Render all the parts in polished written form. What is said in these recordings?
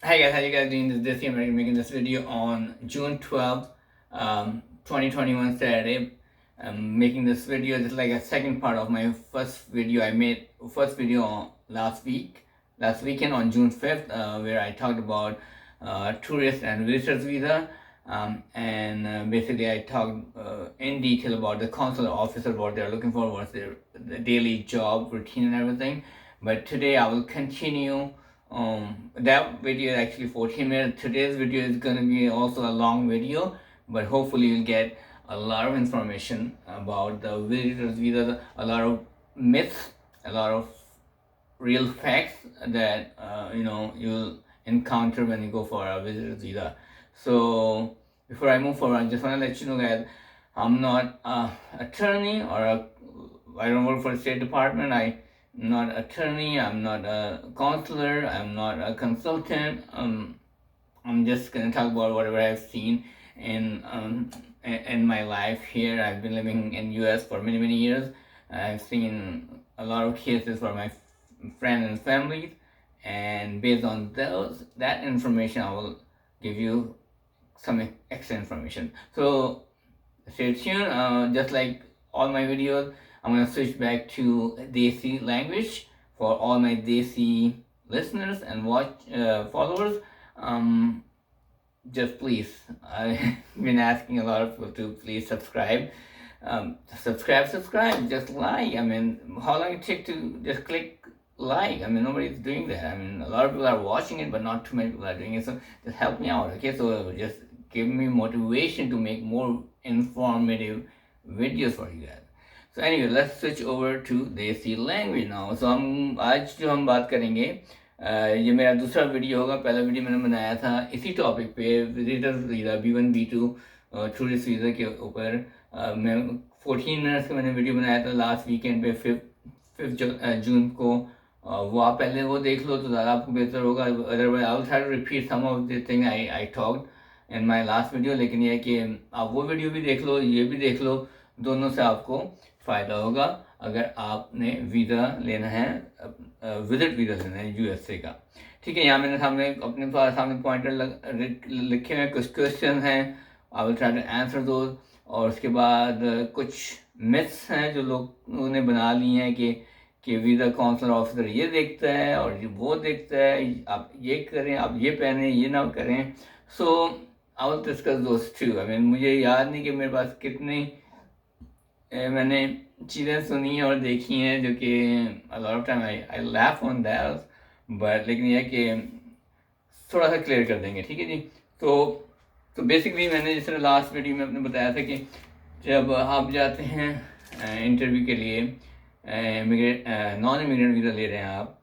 Hey guys, how you guys doing? This is Desi. I'm making this video on June 12th, 2021 Saturday. I'm making this video just like a second part of my first video I made, first video on last weekend on June 5th, where I talked about tourist and visitors visa. And basically I talked in detail about the consular officer, what they're looking for, what's the daily job routine and everything. But today I will continue. That video is actually 14 minutes. Today's video is going to be also a long video, but hopefully you'll get a lot of information about the visitors visa, a lot of myths, a lot of real facts that you'll encounter when you go for a visitor's visa. So before I move forward, I just want to let you know that I'm not an attorney I don't work for the State Department. I'm not an attorney. I'm not a counselor. I'm not a consultant. I'm just gonna talk about whatever I've seen in my life here. I've been living in US for many years. I've seen a lot of cases for my friends and families, and based on that information, I will give you some extra information. So stay tuned. Just like all my videos, I'm gonna switch back to Desi language for all my Desi listeners and followers. Um, just please, I've been asking a lot of people to please subscribe. Subscribe, just like. I mean, how long it take to just click like? I mean, nobody's doing that. I mean, a lot of people are watching it, but not too many people are doing it. So just help me out, okay? So just give me motivation to make more informative videos for you guys. So anyway, let's switch over to Desi language now. So आज जो हम बात करेंगे, ये मेरा दूसरा video होगा. पहला वीडियो मैंने बनाया था इसी टॉपिक पे, visitor visa B1 B2 tourist visa के ऊपर. मैं 14 मिनट्स का मैंने वीडियो बनाया था लास्ट वीकेंड पे, 5 जून को. वो आप पहले वो देख लो तो ज़्यादा आपको बेहतर होगा. Otherwise I will try to repeat some of the thing I talked in my last video. लेकिन ये है कि आप वो वीडियो भी देख लो, ये भी देख लो, दोनों से आपको फ़ायदा होगा अगर आपने वीज़ा लेना है, विजिट वीज़ा लेना है USA का. ठीक है, यहाँ मैंने अपने सामने पॉइंटर लिखे हुए कुछ क्वेश्चन हैं. I will try to answer those. और उसके बाद कुछ मिथ्स हैं जो लोगों ने बना ली हैं कि वीज़ा काउंसलर ऑफिसर ये देखता है और वो देखता है, आप ये करें, आप ये पहने, ये ना करें. So I will discuss those two. I mean, मुझे याद नहीं कि मेरे पास कितनी मैंने चीज़ें सुनी हैं और देखी हैं जो कि a lot of time I laugh on that, but लेकिन यह कि थोड़ा सा क्लियर कर देंगे. ठीक है जी. तो बेसिकली मैंने जिस तरह लास्ट वीडियो में आपने बताया था कि जब आप जाते हैं इंटरव्यू के लिए, नॉन इमिग्रेंट वीज़ा ले रहे हैं आप,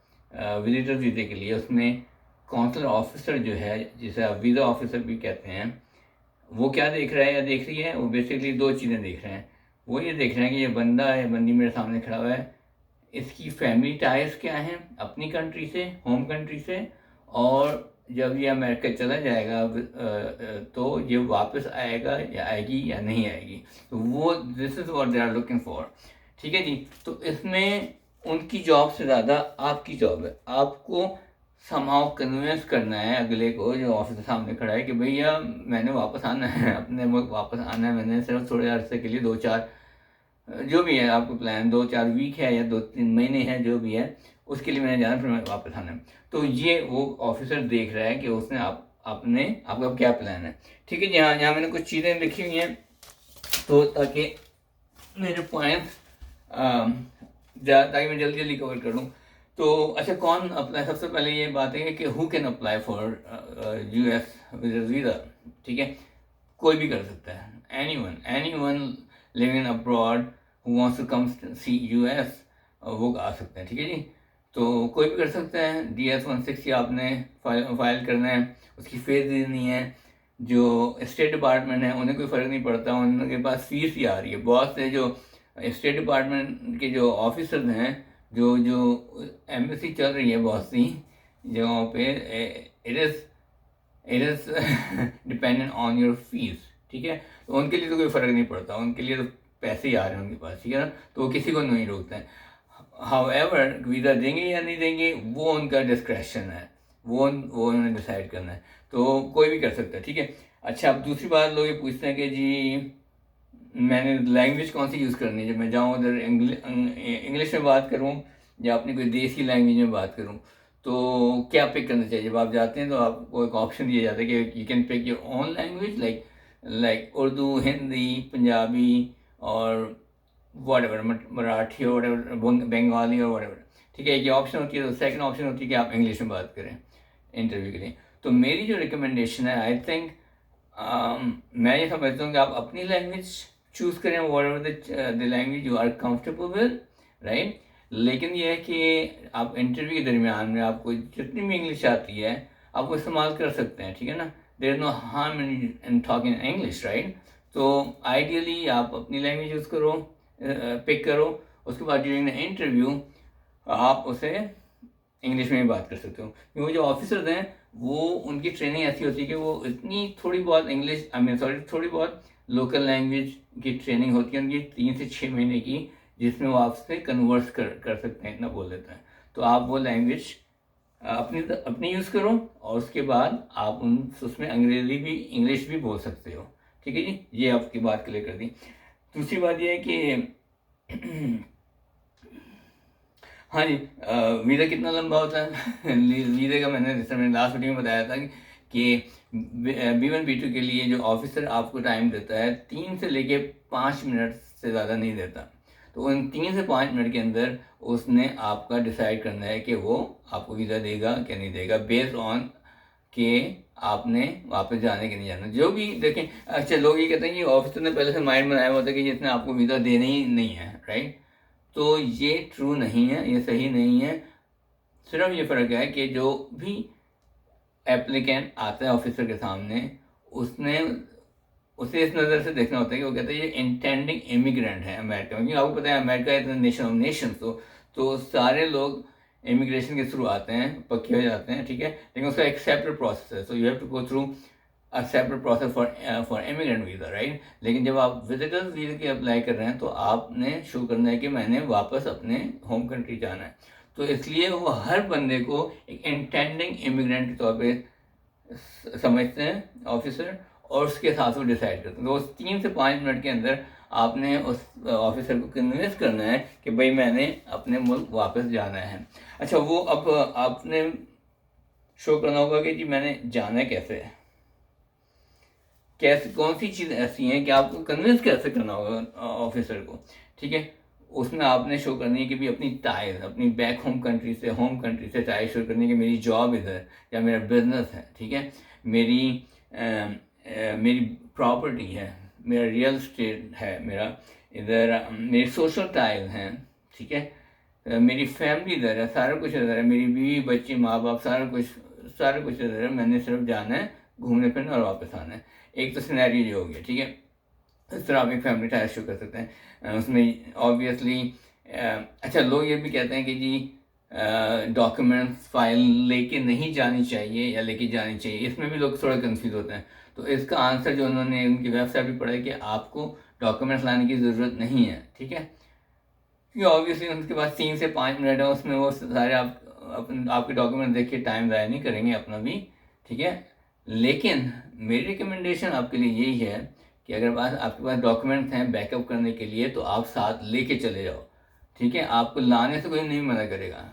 विजिटर वीज़े के लिए, उसमें काउंसलर ऑफिसर जो है, जिसे आप वीज़ा ऑफिसर भी कहते हैं, वो क्या देख रहा है या देख रही है? वो बेसिकली दो चीज़ें देख रहे हैं. वो ये देख रहे हैं कि ये बंदा है, बंदी मेरे सामने खड़ा हुआ है, इसकी फैमिली टाइज क्या हैं अपनी कंट्री से, होम कंट्री से, और जब ये अमेरिका चला जाएगा तो ये वापस आएगा या आएगी या नहीं आएगी. तो वो this is what they are looking for. ठीक है जी. तो इसमें उनकी जॉब से ज़्यादा आपकी जॉब है. आपको समहाउ कन्विंस करना है अगले को, जो ऑफिस के सामने खड़ा है, कि भैया मैंने वापस आना है, अपने मुल्क वापस आना है. मैंने सिर्फ थोड़े अरसे के लिए 2-4 जो भी है आपको प्लान, 2-4 वीक है या 2-3 महीने हैं, जो भी है, उसके लिए मैंने जाना, फिर मैं वापस आना है. तो ये वो ऑफिसर देख रहा है कि उसने आपका क्या प्लान है. ठीक है जी. हाँ, यहाँ मैंने कुछ चीज़ें लिखी हुई हैं तो ताकि मेरे पॉइंट्स ताकि मैं जल्दी जल्दी कवर कर लूँ. तो अच्छा, कौन अप्लाई? सबसे पहले ये बात है कि who can apply for US visa. ठीक है, कोई भी कर सकता है. Anyone living abroad who wants to come see US, वो आ सकते हैं. ठीक है जी. तो कोई भी कर सकता है. DS-160 आपने फाइल करना है, उसकी फीस देनी है. जो स्टेट डिपार्टमेंट है उन्हें कोई फ़र्क नहीं पड़ता, उनके पास फीस ही आ रही है. बहुत से जो स्टेट डिपार्टमेंट के जो ऑफिसर्स हैं, जो एम्बेसी चल रही है बहुत सी जगहों पे, it is dependent on your fees. ठीक है, तो उनके लिए तो कोई फ़र्क नहीं पड़ता, उनके लिए तो पैसे ही आ रहे हैं उनके पास. ठीक है ना, तो वो किसी को नहीं रोकते हैं. हाउएवर वीज़ा देंगे या नहीं देंगे वो उनका डिस्क्रेशन है. वो उन्होंने डिसाइड करना है, तो कोई भी कर सकता है, ठीक है। अच्छा, अब दूसरी बात लोग ये पूछते हैं कि जी मैंने लैंग्वेज कौन सी यूज़ करनी है, जब मैं जाऊँ उधर इंग्लिश में बात करूँ या अपनी कोई देसी लैंग्वेज में बात करूँ, तो क्या पिक करना चाहिए? जब आप जाते हैं तो आपको एक ऑप्शन दिया जाता है कि you can pick your own language, like Urdu, Hindi, Punjabi और वॉटेवर, मराठी और वhatever, बंगाली और वॉटेवर, ठीक है। एक ये ऑप्शन होती है। तो सेकंड ऑप्शन होती है कि आप इंग्लिश में बात करें इंटरव्यू के लिए। तो मेरी जो रिकमेंडेशन है, आई थिंक मैं ये समझता हूँ कि आप अपनी लैंग्वेज चूज़ करें, whatever the language you are comfortable with, right. लेकिन ये है कि आप इंटरव्यू के दरमियान में आपको जितनी भी इंग्लिश आती है आप वो इस्तेमाल कर सकते हैं, ठीक है ना। There is no harm in talking English, right. तो आइडियली आप अपनी लैंग्वेज यूज़ करो, पिक करो, उसके बाद ड्यूरिंग द इंटरव्यू आप उसे इंग्लिश में भी बात कर सकते हो। क्योंकि जो ऑफिसर्स हैं वो उनकी ट्रेनिंग ऐसी होती है कि वो इतनी थोड़ी बहुत इंग्लिश, आई मीन सॉरी, थोड़ी बहुत लोकल लैंग्वेज की ट्रेनिंग होती है उनकी 3 से 6 महीने की, जिसमें वो आपसे कन्वर्स कर सकते हैं, इतना बोल देते हैं। तो आप वो लैंग्वेज अपनी यूज़ करो और उसके बाद आप उसमें अंग्रेजी भी, इंग्लिश भी बोल सकते हो, ठीक है जी। ये आपकी बात क्लियर कर दी। दूसरी बात ये है कि हाँ जी, वीज़ा कितना लंबा होता है? वीज़े का मैंने लास्ट वीडियो में बताया था कि B1 B2 के लिए जो ऑफिसर आपको टाइम देता है 3 से लेके 5 मिनट से ज़्यादा नहीं देता। तो उन 3 से 5 मिनट के अंदर उसने आपका डिसाइड करना है कि वो आपको वीज़ा देगा क्या नहीं देगा, बेस्ड ऑन कि आपने वापस जाने के नहीं जाना। जो भी देखें, अच्छा लोग ये कहते हैं कि ऑफिसर ने पहले से माइंड बनाया होता है कि इसने आपको वीज़ा देना ही नहीं है, राइट। तो ये ट्रू नहीं है, ये सही नहीं है। सिर्फ ये फ़र्क है कि जो भी एप्लीकेंट आता है ऑफिसर के सामने, उसने उसे इस नज़र से देखना होता है कि वो कहते हैं ये इंटेंडिंग इमिग्रेंट है अमेरिका में। क्योंकि आपको पता है America is the nation of Nations, तो सारे लोग इमिग्रेशन के थ्रू आते हैं, पक्के हो जाते हैं, ठीक है। लेकिन उसका एक सेपरेट प्रोसेस है, so you have to go through a separate process for immigrant visa, right. लेकिन जब आप विजिटर्स वीज़ा के अप्लाई कर रहे हैं तो आपने शो करना है कि मैंने वापस अपने होम कंट्री जाना है। तो इसलिए वो हर बंदे को एक इंटेंडिंग इमिग्रेंट के तौर पे समझते हैं ऑफिसर, और उसके साथ वो डिसाइड करते हैं। तो उस 3 से 5 मिनट के अंदर आपने उस ऑफिसर को कन्विंस करना है कि भाई मैंने अपने मुल्क वापस जाना है। अच्छा, वो अब आपने शो करना होगा कि जी मैंने जाना कैसे है, कैसे, कौन सी चीज़ ऐसी हैं कि आपको कन्विंस कैसे करना होगा ऑफिसर को, ठीक है। उसमें आपने शो करनी है कि भी अपनी टाइज, अपनी बैक होम कंट्री से टाइज शो करनी है कि मेरी जॉब इधर या मेरा बिजनेस है, ठीक है। मेरी मेरी प्रॉपर्टी है, मेरा रियल स्टेट है, मेरा इधर मेरी सोशल टाइज हैं, ठीक है। मेरी फैमिली इधर है, सारा कुछ इधर है, मेरी बीवी बच्चे माँ बाप सारा कुछ इधर है। मैंने सिर्फ जाना है, घूमने फिरने और वापस आना है। एक तो सिनेरियो ये हो गया, ठीक है। इस तरह आप एक फैमिली टाइज शो कर सकते हैं। उसमें ऑब्वियसली अच्छा लोग ये भी कहते हैं कि जी डॉक्यूमेंट्स फाइल लेके नहीं जानी चाहिए या लेके जानी चाहिए। इसमें भी लोग थोड़ा कंफ्यूज होते हैं। तो इसका आंसर जो उन्होंने उनकी वेबसाइट पर पढ़ा है कि आपको डॉक्यूमेंट्स लाने की ज़रूरत नहीं है, ठीक है। क्योंकि ऑब्वियसली उनके पास 3 से 5 मिनट है, उसमें वो सारे आपके डॉक्यूमेंट देख के टाइम ज़ाया नहीं करेंगे अपना भी, ठीक है। लेकिन मेरी रिकमेंडेशन आपके लिए यही है कि अगर आपके पास डॉक्यूमेंट्स हैं बैकअप करने के लिए तो आप साथ लेके चले जाओ, ठीक है। आपको लाने से कोई नहीं मना करेगा।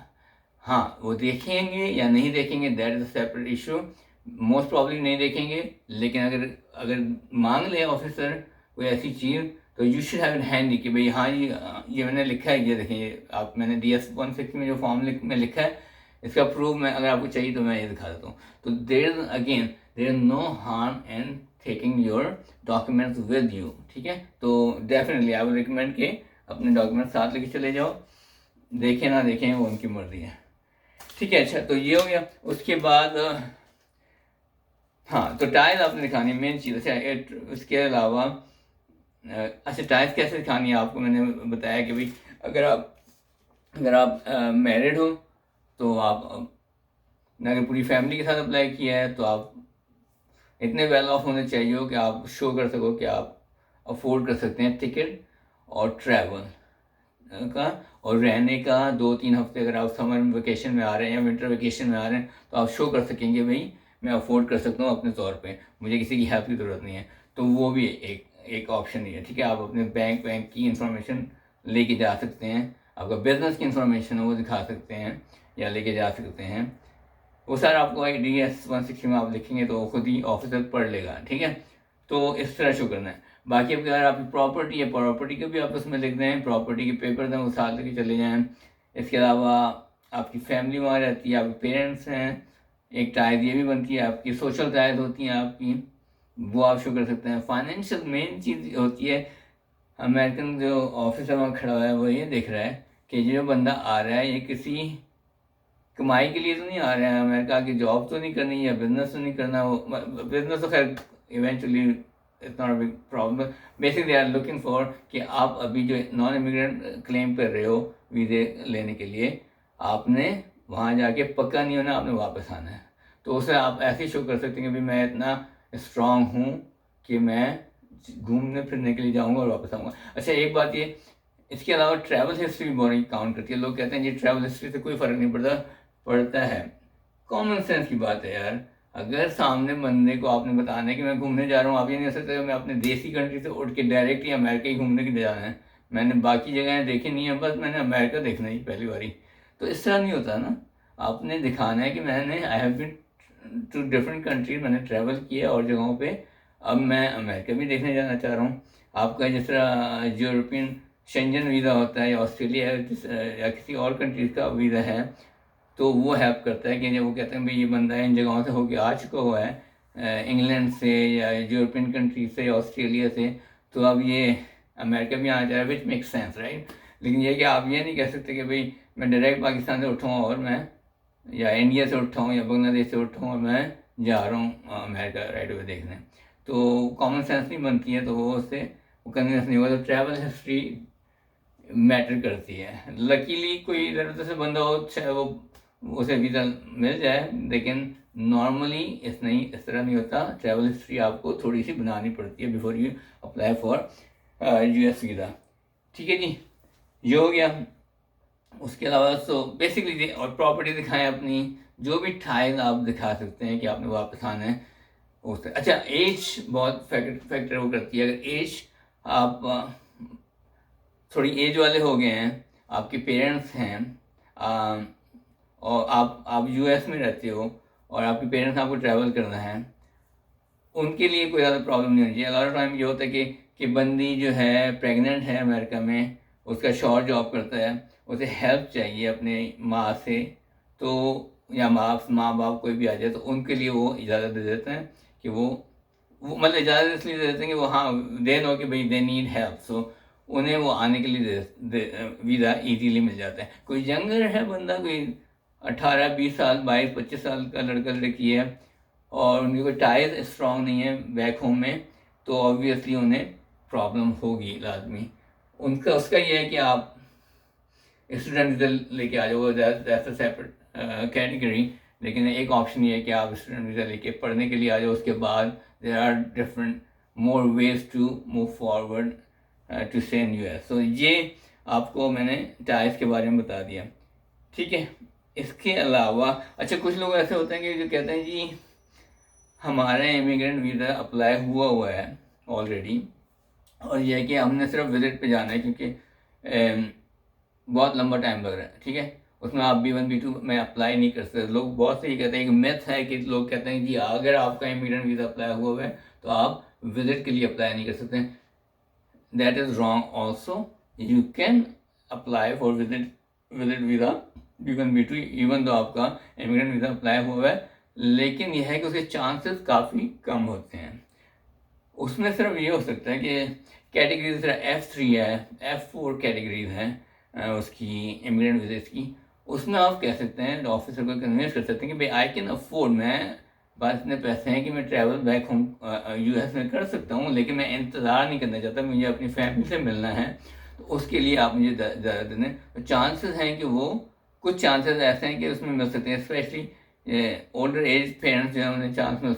हाँ, वो देखेंगे या नहीं देखेंगे that is a separate issue. Most probably नहीं देखेंगे, लेकिन अगर अगर मांग ले ऑफिसर कोई ऐसी चीज़, तो you should have in handy कि भाई हाँ ये मैंने लिखा है, ये देखें, ये आप मैंने DS-160 में जो फॉर्म में लिखा है, इसका प्रूफ मैं, अगर आपको चाहिए तो मैं ये दिखा देता हूँ। तो there is no harm in taking your documents with you, ठीक है। तो डेफिनेटली आई विल रिकमेंड कि अपने डॉक्यूमेंट्स साथ लेके चले जाओ, देखें ना देखें वो उनकी मर्जी है, ठीक है। अच्छा, तो ये हो गया। उसके बाद हाँ, तो टाइज आपने दिखानी मेन चीज़। अच्छा, उसके अलावा अच्छा टाइज कैसे दिखानी है आपको मैंने बताया कि भाई अगर आप मैरिड हो तो आप अगर पूरी फैमिली के साथ अप्लाई किया है तो आप इतने वेल ऑफ होने चाहिए हो कि आप शो कर सको कि आप अफोर्ड कर सकते हैं टिकट और ट्रैवल का, और रहने का 2-3 हफ्ते अगर आप समर वेकेशन में आ रहे हैं या विंटर वेकेशन में आ रहे हैं तो आप शो कर सकेंगे भाई मैं अफोर्ड कर सकता हूँ अपने तौर पे, मुझे किसी की हेल्प की ज़रूरत नहीं है। तो वो भी एक ऑप्शन ही है, ठीक है। आप अपने बैंक की इंफॉर्मेशन लेके जा सकते हैं, आपका बिजनेस की इंफॉर्मेशन है वो दिखा सकते हैं या लेके जा सकते हैं। वो सर आपको DS 160 में आप लिखेंगे तो खुद ही ऑफिसर पढ़ लेगा, ठीक है। तो इस तरह शो करना है। बाकी अगर आपकी प्रॉपर्टी है, प्रॉपर्टी को भी आप उसमें लिख दें, प्रॉपर्टी के पेपर हैं वो साथ लेके चले जाएं। इसके अलावा आपकी फैमिली वहाँ रहती है, आपके पेरेंट्स हैं, एक टाइज ये भी बनती है आपकी, सोशल टाइज होती हैं आपकी, वो आप शो कर सकते हैं। फाइनेंशियल मेन चीज़ होती है, अमेरिकन जो ऑफिसर वहाँ खड़ा हुआ है वो ये देख रहा है कि जो बंदा आ रहा है ये किसी कमाई के लिए तो नहीं आ रहा है, अमेरिका की जॉब तो नहीं करनी या बिजनेस तो नहीं करना। वो बिजनेस तो खैर eventually it's not a big problem, basically they are looking for कि आप अभी जो नॉन इमिग्रेंट क्लेम कर रहे हो वीज़े लेने के लिए, आपने वहाँ जाके पक्का नहीं होना, आपने वापस आना है। तो उसे आप ऐसे शो कर सकते हैं कि भाई मैं इतना स्ट्रांग हूँ कि मैं घूमने फिरने के लिए जाऊँगा और वापस आऊँगा। अच्छा एक बात ये, इसके अलावा ट्रैवल हिस्ट्री भी बहुत काउंट करती है। लोग कहते हैं जी ट्रैवल हिस्ट्री से कोई फ़र्क नहीं पड़ता है। कॉमन सेंस की बात है यार, अगर सामने बंदे को आपने बताना है कि मैं घूमने जा रहा हूँ, आप ये नहीं हो सकते मैं अपने देसी कंट्री से उठ के डायरेक्ट ही अमेरिका ही घूमने के लिए जाना है, मैंने बाकी जगहें देखी नहीं है, बस मैंने अमेरिका देखना ही पहली बारी। तो इस तरह नहीं होता ना, आपने दिखाना है कि मैंने I have been to different countries, मैंने ट्रैवल किया और जगहों पे, अब मैं अमेरिका भी देखने जाना चाह रहा हूँ। आपका जिस तरह यूरोपियन शेंजन वीज़ा होता है या ऑस्ट्रेलिया या किसी और कंट्रीज़ का वीज़ा है, तो वो हेल्प करता है कि जब वो कहते हैं भाई ये बंदा इन जगहों से होके आ चुका हुआ है, इंग्लैंड से या यूरोपियन कंट्री से या ऑस्ट्रेलिया से, तो अब ये अमेरिका भी आना चाह रहा है, विच मेक सेंस राइट। लेकिन ये कि आप ये नहीं कह सकते कि भाई मैं डायरेक्ट पाकिस्तान से उठाऊँ और मैं या इंडिया से उठाऊँ या बांग्लादेश से उठाऊँ और मैं जा रहा हूँ अमेरिका राइट अवे देखने, तो कॉमन सेंस नहीं बनती है, तो वो उससे वो कन्विंस नहीं होगा। तो ट्रैवल हिस्ट्री मैटर करती है। लकीली कोई ज़रूरत से बंदा हो चाहे वो उसे वीज़ा मिल जाए, लेकिन नॉर्मली इस तरह नहीं होता। ट्रैवल हिस्ट्री आपको थोड़ी सी बनानी पड़ती है before you apply for US visa, ठीक है जी। ये हो गया। उसके अलावा सो बेसिकली और प्रॉपर्टी दिखाएं अपनी, जो भी ठाइल आप दिखा सकते हैं कि आपने वापस आना है उससे। अच्छा एज बहुत फैक्टर वो करती है। अगर एज आप थोड़ी एज वाले हो गए हैं, आपके पेरेंट्स हैं और आप US में रहते हो और आपके पेरेंट्स आपको ट्रैवल करना है, उनके लिए कोई ज़्यादा प्रॉब्लम नहीं होनी चाहिए। अलॉट टाइम ये होता है कि बंदी जो है प्रेग्नेंट है अमेरिका में, उसका शॉर्ट जॉब करता है, उसे हेल्प चाहिए अपने माँ से, तो या माँ बाप कोई भी आ जाए तो उनके लिए वो इजाज़त दे देते हैं कि वो मतलब इजाज़त इसलिए दे देते हैं कि वो हाँ दे नो कि भाई दे नीड हेल्प, सो उन्हें वो आने के लिए वीज़ा ईजीली मिल जाता है। कोई यंगर है बंदा, कोई 18-20 साल 22-25 साल का लड़का लड़की है और उनकी कोई टाइज स्ट्रॉन्ग नहीं है बैक होम में, तो ऑब्वियसली उन्हें प्रॉब्लम होगी लाजमी। उनका उसका ये है कि आप स्टूडेंट वीज़ा लेके आ जाओ, दैट्स अ सेपरेट कैटेगरी। लेकिन एक ऑप्शन ये है कि आप स्टूडेंट वीज़ा लेके पढ़ने के लिए आ जाओ, उसके बाद there are different more ways to move forward to stay in US। So ये आपको मैंने टाइज के बारे में बता दिया, ठीक है। इसके अलावा अच्छा कुछ लोग ऐसे होते हैं कि जो कहते हैं जी हमारा इमिग्रेंट वीज़ा अप्लाई हुआ है ऑलरेडी, और यह है कि हमने सिर्फ विजिट पे जाना है क्योंकि बहुत लंबा टाइम लग रहा है, ठीक है, उसमें आप B1 B2 में अप्लाई नहीं कर सकते। लोग बहुत से ये कहते हैं, एक मिथ है कि लोग कहते हैं जी अगर आपका इमिग्रेंट वीज़ा अप्लाई हुआ है तो आप विजिट के लिए अप्लाई नहीं कर सकते। That is wrong also, you can apply for visit visa B1 B2 even though आपका इमिग्रेंट वीज़ा अप्लाई हुआ है, लेकिन यह है कि उसके चांसेस काफ़ी कम होते हैं। उसमें सिर्फ ये हो सकता है कि कैटेगरीज F3 है, F4 कैटेगरीज हैं उसकी इमिग्रेंट वीज़ा की, उसमें आप कह सकते हैं ऑफिसर को कन्विंस कर सकते हैं कि भाई आई कैन अफोर्ड, मैं पास इतने पैसे हैं कि मैं ट्रैवल बैक होम US में कर सकता हूँ, लेकिन मैं इंतज़ार नहीं करना चाहता, मुझे अपनी फैमिली से मिलना है, तो उसके लिए आप मुझे ज़्यादा दें। तो चांसेस हैं कि वो कुछ चांसेस ऐसे हैं कि उसमें मिल सकते हैं, स्पेशली ओल्डर एज पेरेंट्स जो हैं उन्हें चांस में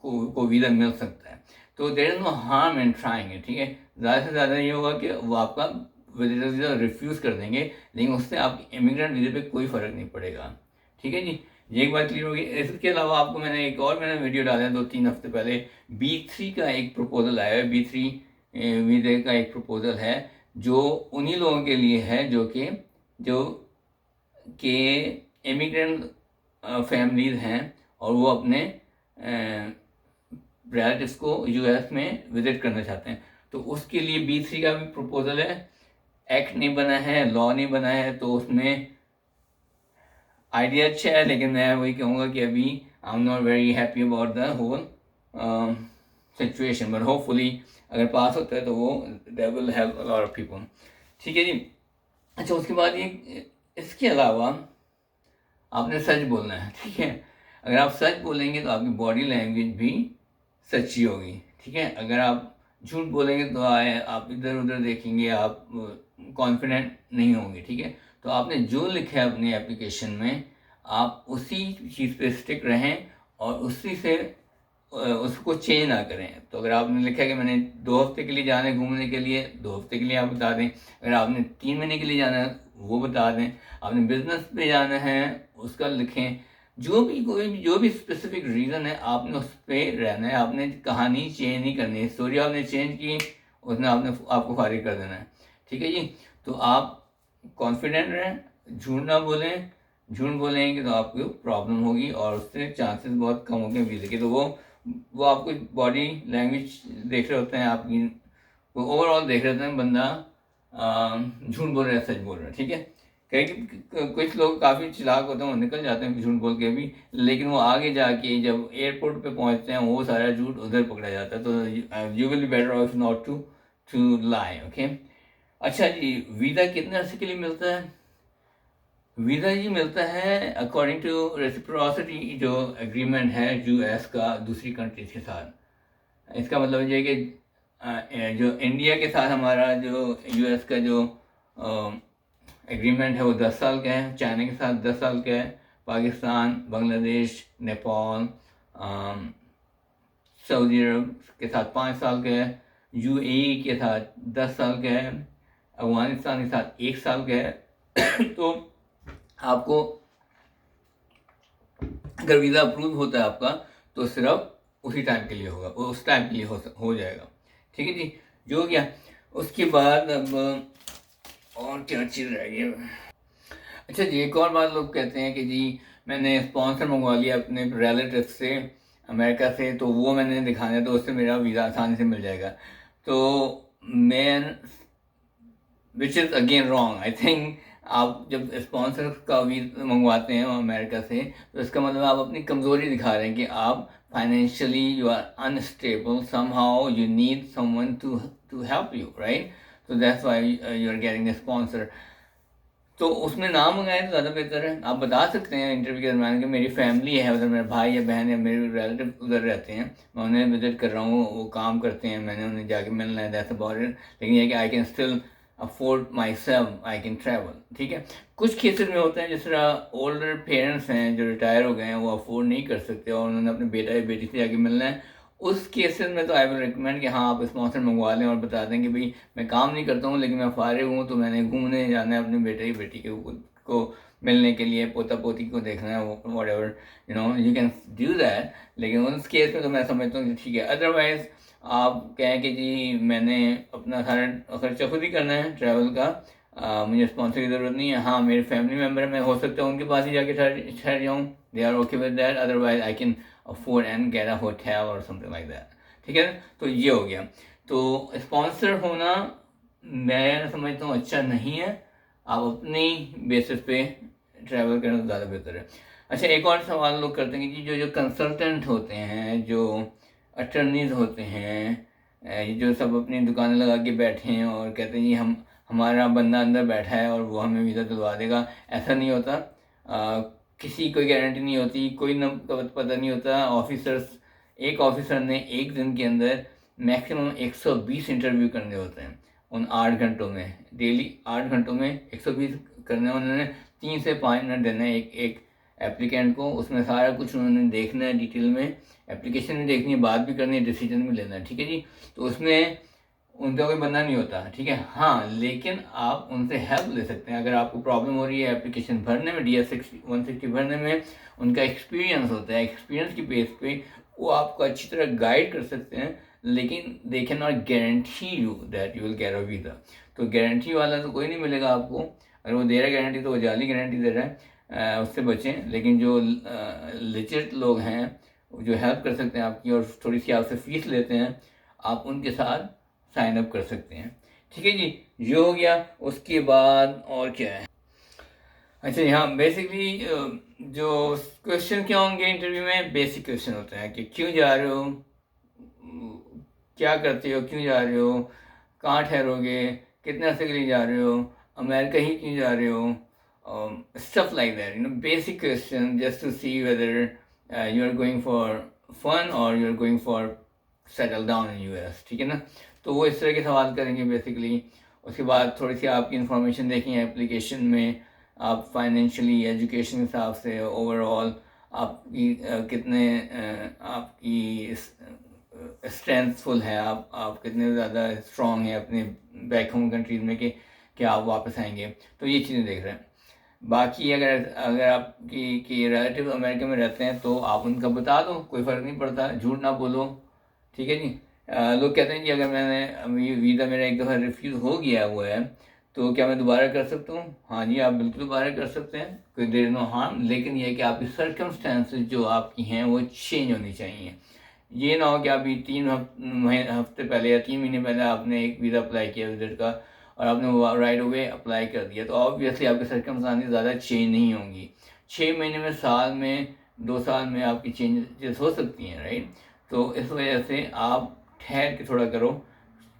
को वीज़ा मिल सकता है। तो there is no harm in trying it, ठीक है। ज़्यादा से ज़्यादा ये होगा कि वो आपका विजिटर वीज़ा रिफ्यूज़ कर देंगे, लेकिन उससे आपकी इमिग्रेंट वीज़े पे कोई फ़र्क नहीं पड़ेगा। ठीक है जी, ये एक बात क्लियर होगी। इसके अलावा आपको मैंने वीडियो डाला है 2-3 हफ्ते पहले, B3 का एक प्रपोज़ल आया है। B3 वीज़े का एक प्रपोज़ल है जो उन्हीं लोगों के लिए है जो कि इमिग्रेंट फैमिलीज़ हैं और वो अपने रिलेटिव्स को यूएस में विज़िट करना चाहते हैं। तो उसके लिए B3 का भी प्रपोज़ल है। एक्ट नहीं बना है, लॉ नहीं बना है, तो उसमें आइडिया अच्छा है, लेकिन मैं वही कहूँगा कि अभी I am not very happy about the whole situation, but hopefully अगर पास होता है तो वो that will help a lot of people. ठीक है जी। अच्छा, उसके बाद ये इसके अलावा आपने सच बोलना है। ठीक है, अगर आप सच बोलेंगे तो आपकी बॉडी लैंग्वेज भी सच्ची होगी। ठीक है, अगर आप झूठ बोलेंगे तो आप इधर उधर देखेंगे, आप कॉन्फिडेंट नहीं होंगे। ठीक है, तो आपने जो लिखा है अपनी एप्लीकेशन में, आप उसी चीज़ पे स्टिक रहें और उसी से उसको चेंज ना करें। तो अगर आपने लिखा है कि मैंने 2 हफ्ते के लिए जाना है घूमने के लिए, 2 हफ्ते के लिए आप बता दें। अगर आपने 3 महीने के लिए जाना है वो बता दें। आपने बिजनेस पे जाना है उसका लिखें। जो भी स्पेसिफिक रीज़न है, आपने उस पर रहना है। आपने कहानी चेंज नहीं करनी है। स्टोरी आपने चेंज की, उसने आपको फारिग कर देना है। ठीक है जी, तो आप कॉन्फिडेंट रहें, झूठ ना बोलें। झूठ बोलेंगे तो आपको प्रॉब्लम होगी और उससे चांसेस बहुत कम होंगे वीज़े के। तो वो आपको बॉडी लैंग्वेज देख रहे होते हैं, आपकी वो ओवरऑल देख रहे होते हैं बंदा झूठ बोल रहा है सच बोल रहा है। ठीक है, कुछ लोग काफ़ी चालाक होते हैं, वो निकल जाते हैं झूठ बोल के भी, लेकिन वो आगे जाके जब एयरपोर्ट पे पहुंचते हैं वो सारा झूठ उधर पकड़ा जाता है। तो you will be better off not to lie. Okay, अच्छा जी, वीज़ा कितने अर्से के लिए मिलता है? वीज़ा जी मिलता है अकॉर्डिंग टू रेसिप्रोसिटी, जो एग्रीमेंट है यूएस का दूसरी कंट्रीज के साथ। इसका मतलब ये कि जो इंडिया के साथ हमारा जो यूएस का जो एग्रीमेंट है वो 10 साल का है। चाइना के साथ 10 साल का है। पाकिस्तान, बांग्लादेश, नेपाल, सऊदी अरब के साथ 5 साल का है। यूएई के साथ 10 साल का है। अफगानिस्तान के साथ 1 साल का है। तो आपको अगर वीज़ा अप्रूव होता है आपका, तो सिर्फ उसी टाइम के लिए होगा, उस टाइम के लिए हो जाएगा। ठीक है जी, जो हो गया। उसके बाद अब और क्या चीज़ रह गई? अच्छा जी, एक और बात लोग कहते हैं कि जी मैंने स्पॉन्सर मंगवा लिया अपने रिलेटिव से अमेरिका से, तो वो मैंने दिखाना है, तो उससे मेरा वीज़ा आसानी से मिल जाएगा। तो मैं which is again wrong. I think आप जब स्पॉन्सर का वीज़ा मंगवाते हैं अमेरिका से, तो इसका मतलब आप अपनी कमज़ोरी दिखा रहे हैं कि आप financially you are unstable, somehow you need someone to help you, right? तो that's why you are getting the sponsor. तो उसमें नाम मंगाएं तो ज़्यादा बेहतर है। आप बता सकते हैं इंटरव्यू के दरम्यान कि मेरी फैमिली है उधर, मेरे भाई या बहन या मेरे रिलेटिव उधर रहते हैं, मैं उन्हें विजिट कर रहा हूँ, वो काम करते हैं, मैंने उन्हें जाके मिलना है, दैट्स अबाउट इट। लेकिन ये कि I can still afford my self, I can travel. ठीक है, कुछ केसेस में होता है जिस तरह ओल्डर पेरेंट्स हैं जो रिटायर हो गए हैं, वो अफोर्ड नहीं कर सकते और उन्होंने अपने बेटा या बेटी से जाके मिलना है। उस केसेस में तो आई विल रिकमेंड कि हाँ आप स्पॉन्सर मंगवा लें और बता दें कि भाई मैं काम नहीं करता हूँ लेकिन मैं फारिग हूँ, तो मैंने घूमने जाना है अपने बेटे की बेटी को मिलने के लिए, पोता पोती को देखना है, what ever you can do that. लेकिन उस केस में तो मैं समझता हूँ कि ठीक है। अदरवाइज़ आप कहें कि जी मैंने अपना सारा खर्चा खुद ही करना है ट्रैवल का, मुझे स्पॉन्सर की ज़रूरत नहीं है। हाँ, मेरे फैमिली मेम्बर मैं हो सकता है उनके पास ही जाके ठहर जाऊँ, they are okay with that. Otherwise I can afford and get a hotel और समथिंग लाइक दैट। ठीक है, तो ये हो गया। तो स्पॉन्सर होना मैं समझता हूँ अच्छा नहीं है। आप अपनी बेसिस पे ट्रैवल करना ज़्यादा बेहतर है। अच्छा, एक और सवाल लोग करते हैं कि जी जो कंसल्टेंट होते हैं, जो अटर्नीज होते हैं, ये जो सब अपनी दुकानें लगा के बैठे हैं और कहते हैं जी हमारा बंदा अंदर बैठा है और वो हमें वीज़ा दिलवा देगा। ऐसा नहीं होता। किसी कोई गारंटी नहीं होती, कोई न पता नहीं होता। एक ऑफिसर ने एक दिन के अंदर मैक्सिमम 120 इंटरव्यू करने होते हैं उन 8 घंटों में। डेली 8 घंटों में 120 करने, उन्होंने 3 से 5 मिनट देना है एक एप्लीकेंट को। उसमें सारा कुछ उन्होंने देखना है डिटेल में, एप्लीकेशन भी देखनी है, बात भी करनी है, डिसीजन भी लेना है। ठीक है जी, तो उसमें उनका कोई बंदा नहीं होता, ठीक है। हाँ, लेकिन आप उनसे हेल्प ले सकते हैं। अगर आपको प्रॉब्लम हो रही है एप्लीकेशन भरने में, DS 160 भरने में, उनका एक्सपीरियंस होता है, एक्सपीरियंस की बेस पे वो आपको अच्छी तरह गाइड कर सकते हैं, लेकिन they can not guarantee you that you will get a visa. तो गारंटी वाला तो कोई नहीं मिलेगा आपको। अगर वो दे रहा है गारंटी तो वो जाली गारंटी दे रहा है, उससे बचें। लेकिन जो लिजिट लोग हैं जो हेल्प कर सकते हैं आपकी और थोड़ी सी आपसे फीस लेते हैं, आप उनके साथ साइन अप कर सकते हैं, ठीक है जी। ये हो गया। उसके बाद और क्या है? अच्छा, यहाँ बेसिकली जो क्वेश्चन क्या होंगे इंटरव्यू में, बेसिक क्वेश्चन होते हैं कि क्यों जा रहे हो, क्या करते हो, क्यों जा रहे हो, कहाँ ठहरोगे, कितने अर्से के लिए जा रहे हो, अमेरिका ही क्यों जा रहे हो, stuff like that, basic question just to see whether you are going for fun or you are going for settle down in US, ठीक है ना। तो वो इस तरह के सवाल करेंगे बेसिकली। उसके बाद थोड़ी सी आपकी इंफॉर्मेशन देखेंगे एप्लीकेशन में, आप फाइनेंशियली, एजुकेशन के हिसाब से, ओवरऑल आपकी कितने आपकी स्ट्रेंथफुल है, आप कितने ज़्यादा स्ट्रॉन्ग हैं अपने बैक होम कंट्रीज़ में कि आप वापस आएंगे, तो ये चीज़ें देख रहे हैं। बाकी अगर अगर आपकी रिलेटिव अमेरिका में रहते हैं तो आप उनका बता दो, कोई फ़र्क नहीं पड़ता, झूठ ना बोलो, ठीक है जी। लोग कहते हैं कि अगर मैंने वीज़ा मेरा एक दफ़ा रिफ्यूज़ हो गया हुआ है तो क्या मैं दोबारा कर सकता हूँ? हाँ जी, आप बिल्कुल दोबारा कर सकते हैं, कोई देयर इज़ नो हार्म। लेकिन ये है कि आपकी सर्कमस्टेंसेस जो आपकी हैं वो चेंज होनी चाहिए। ये ना हो कि अभी 3 हफ्ते पहले या 3 महीने पहले आपने एक वीज़ा अप्लाई किया विजिट का और आपने वो राइट अवे अप्लाई कर दिया, तो ऑब्वियसली आपके सर्कमस्टांसेस ज़्यादा चेंज नहीं होंगी। 6 महीने में, साल में, 2 साल में आपकी चेंजेस हो सकती हैं, राइट। तो इस वजह से आप ठहर के थोड़ा करो,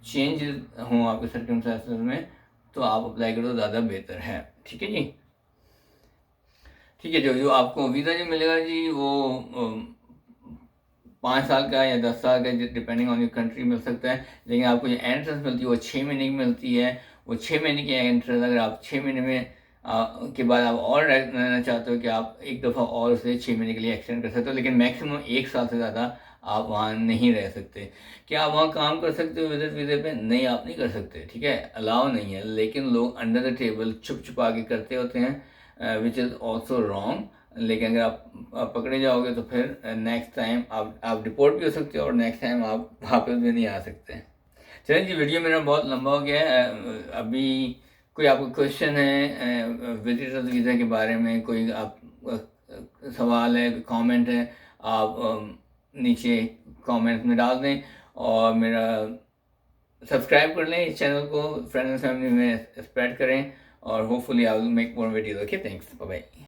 चेंज हों आपके सर्कमस्टांसेस में, तो आप अप्लाई करो, ज़्यादा बेहतर है, ठीक है जी। ठीक है, जो जो आपको वीज़ा जो मिलेगा जी वो 5 साल का या 10 साल का, डिपेंडिंग ऑन योर कंट्री मिल सकता है। लेकिन आपको जो एंट्रेंस मिलती है वो 6 महीने की मिलती है। वो 6 महीने की एंट्रेंस, अगर आप 6 महीने में के बाद आप और रहना चाहते हो कि आप एक दफ़ा और उसे 6 महीने के लिए एक्सटेंड कर सकते हो, लेकिन मैक्सिमम 1 साल से ज़्यादा आप वहाँ नहीं रह सकते। क्या आप वहाँ काम कर सकते हो विजिट वीज़े पे? नहीं, आप नहीं कर सकते, ठीक है, अलाउ नहीं है। लेकिन लोग अंडर द टेबल छुप छुपा के करते होते हैं, विच इज़ ऑल्सो रॉन्ग। लेकिन अगर आप पकड़े जाओगे तो फिर नेक्स्ट टाइम आप डिपोर्ट भी हो सकते हो और नेक्स्ट टाइम आप वापस भी नहीं आ सकते। चलिए जी, वीडियो मेरा बहुत लंबा हो गया है। अभी कोई आपको क्वेश्चन है विजिटर्स वीज़ा के बारे में, कोई आप सवाल है, कमेंट है, आप नीचे कमेंट में डाल दें और मेरा सब्सक्राइब कर लें, इस चैनल को फ्रेंड्स एंड फैमिली में स्प्रेड करें और hopefully I will make more videos. Okay, thanks, bye bye.